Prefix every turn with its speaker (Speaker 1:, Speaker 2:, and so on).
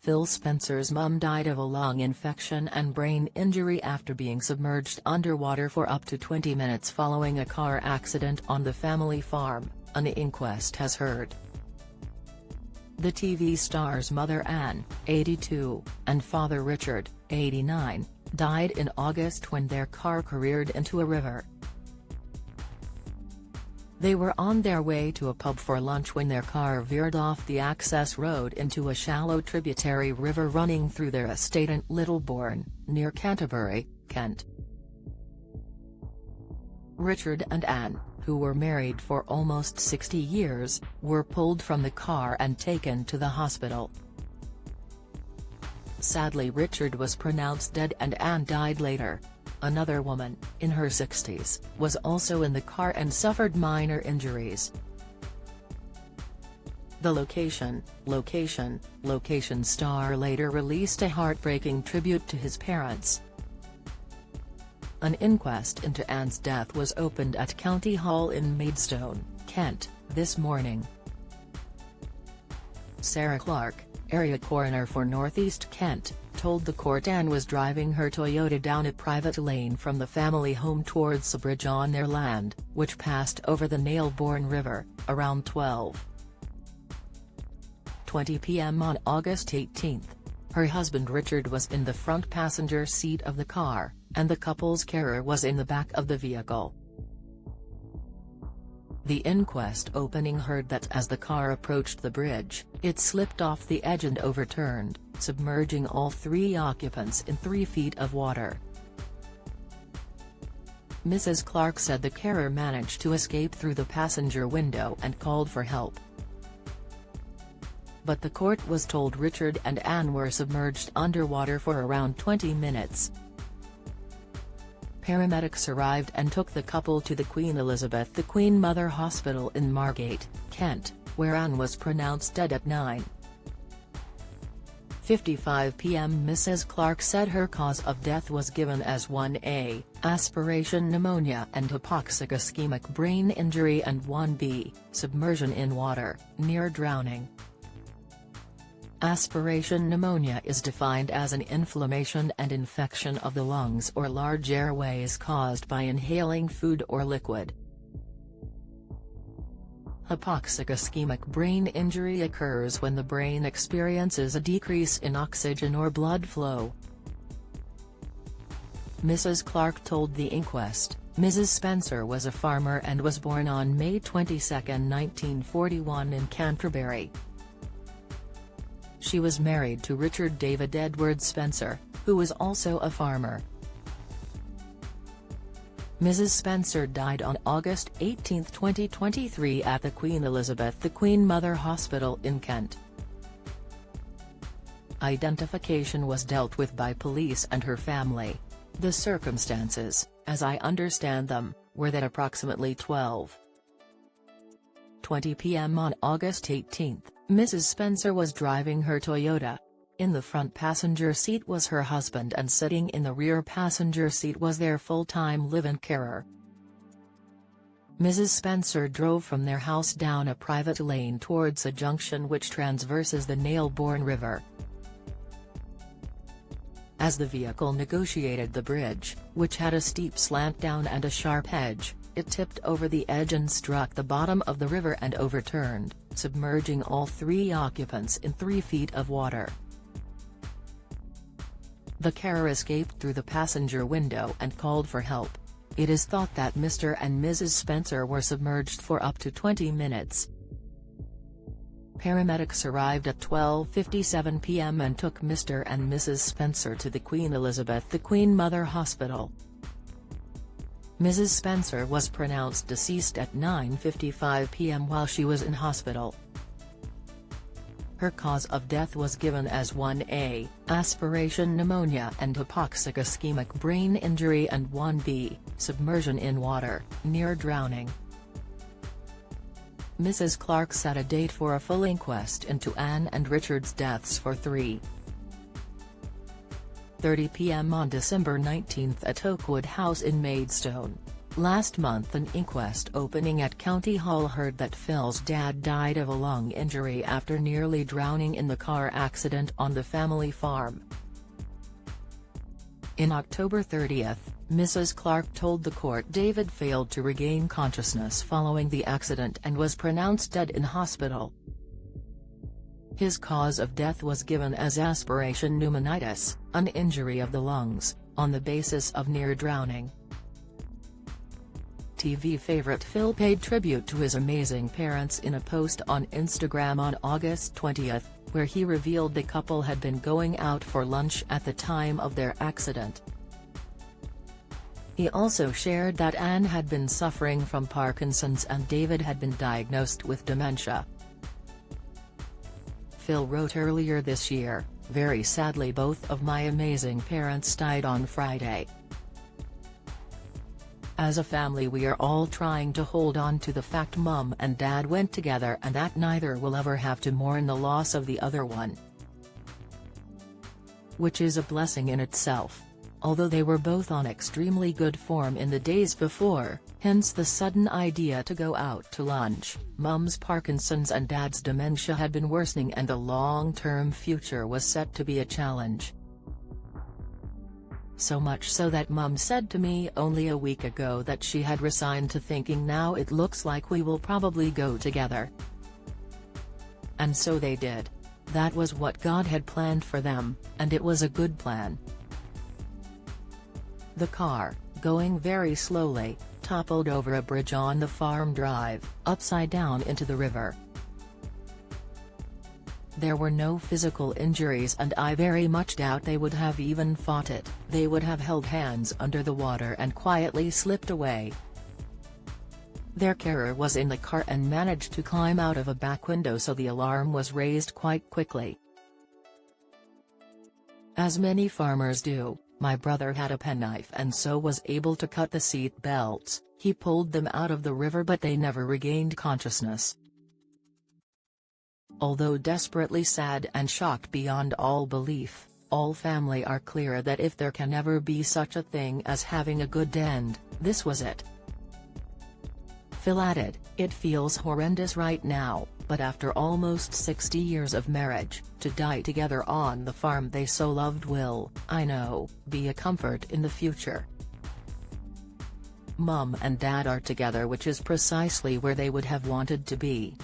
Speaker 1: Phil Spencer's mum died of a lung infection and brain injury after being submerged underwater for up to 20 minutes following a car accident on the family farm, an inquest has heard. The TV star's mother Anne, 82, and father Richard, 89, died in August when their car careered into a river. They were on their way to a pub for lunch when their car veered off the access road into a shallow tributary river running through their estate in Littlebourne, near Canterbury, Kent. Richard and Anne, who were married for almost 60 years, were pulled from the car and taken to the hospital. Sadly, Richard was pronounced dead and Anne died later. Another woman, in her 60s, was also in the car and suffered minor injuries. The location star later released a heartbreaking tribute to his parents. An inquest into Anne's death was opened at County Hall in Maidstone, Kent, this morning. Sarah Clark, area coroner for North East Kent, told the court Anne was driving her Toyota down a private lane from the family home towards a bridge on their land, which passed over the Nailbourne River, around 12:20 p.m. on August 18. Her husband Richard was in the front passenger seat of the car, and the couple's carer was in the back of the vehicle. The inquest opening heard that as the car approached the bridge, it slipped off the edge and overturned, submerging all three occupants in 3 feet of water. Mrs. Clark said the carer managed to escape through the passenger window and called for help. But the court was told Richard and Anne were submerged underwater for around 20 minutes. Paramedics arrived and took the couple to the Queen Elizabeth the Queen Mother Hospital in Margate, Kent, where Anne was pronounced dead at 9:55 p.m. Mrs. Clark said her cause of death was given as 1A, aspiration pneumonia and hypoxic ischemic brain injury, and 1B, submersion in water, near drowning. Aspiration pneumonia is defined as an inflammation and infection of the lungs or large airways caused by inhaling food or liquid. Hypoxic ischemic brain injury occurs when the brain experiences a decrease in oxygen or blood flow. Mrs. Clark told the inquest, Mrs. Spencer was a farmer and was born on May 22, 1941 in Canterbury. She was married to Richard David Edward Spencer, who was also a farmer. Mrs. Spencer died on August 18, 2023 at the Queen Elizabeth the Queen Mother Hospital in Kent. Identification was dealt with by police and her family. The circumstances, as I understand them, were that approximately 12:20 p.m. on August 18, Mrs. Spencer was driving her Toyota. In the front passenger seat was her husband and sitting in the rear passenger seat was their full-time live-in carer. Mrs. Spencer drove from their house down a private lane towards a junction which traverses the Nailbourne River. As the vehicle negotiated the bridge, which had a steep slant down and a sharp edge, it tipped over the edge and struck the bottom of the river and overturned, submerging all three occupants in 3 feet of water. The carer escaped through the passenger window and called for help. It is thought that Mr. and Mrs. Spencer were submerged for up to 20 minutes. Paramedics arrived at 12:57 p.m. and took Mr. and Mrs. Spencer to the Queen Elizabeth the Queen Mother Hospital. Mrs. Spencer was pronounced deceased at 9:55 p.m. while she was in hospital. Her cause of death was given as 1A, aspiration pneumonia and hypoxic ischemic brain injury, and 1B, submersion in water, near drowning. Mrs. Clark set a date for a full inquest into Anne and Richard's deaths for 3:30 p.m. on December 19 at Oakwood House in Maidstone. Last month an inquest opening at County Hall heard that Phil's dad died of a lung injury after nearly drowning in the car accident on the family farm. In October 30, Mrs. Clark told the court David failed to regain consciousness following the accident and was pronounced dead in hospital. His cause of death was given as aspiration pneumonitis, an injury of the lungs, on the basis of near drowning. TV favorite Phil paid tribute to his amazing parents in a post on Instagram on August 20, where he revealed the couple had been going out for lunch at the time of their accident. He also shared that Anne had been suffering from Parkinson's and David had been diagnosed with dementia. Phil wrote earlier this year, "Very sadly both of my amazing parents died on Friday. As a family we are all trying to hold on to the fact Mum and Dad went together and that neither will ever have to mourn the loss of the other one. Which is a blessing in itself. Although they were both on extremely good form in the days before, hence the sudden idea to go out to lunch, Mum's Parkinson's and Dad's dementia had been worsening and the long-term future was set to be a challenge. So much so that Mum said to me only a week ago that she had resigned to thinking now it looks like we will probably go together. And so they did. That was what God had planned for them, and it was a good plan." The car, going very slowly, toppled over a bridge on the farm drive, upside down into the river. There were no physical injuries and I very much doubt they would have even fought it, they would have held hands under the water and quietly slipped away. Their carer was in the car and managed to climb out of a back window so the alarm was raised quite quickly. As many farmers do, my brother had a penknife and so was able to cut the seat belts. He pulled them out of the river but they never regained consciousness. Although desperately sad and shocked beyond all belief, all family are clear that if there can ever be such a thing as having a good end, this was it. Phil added, "It feels horrendous right now, but after almost 60 years of marriage, to die together on the farm they so loved will, I know, be a comfort in the future. Mum and Dad are together, which is precisely where they would have wanted to be,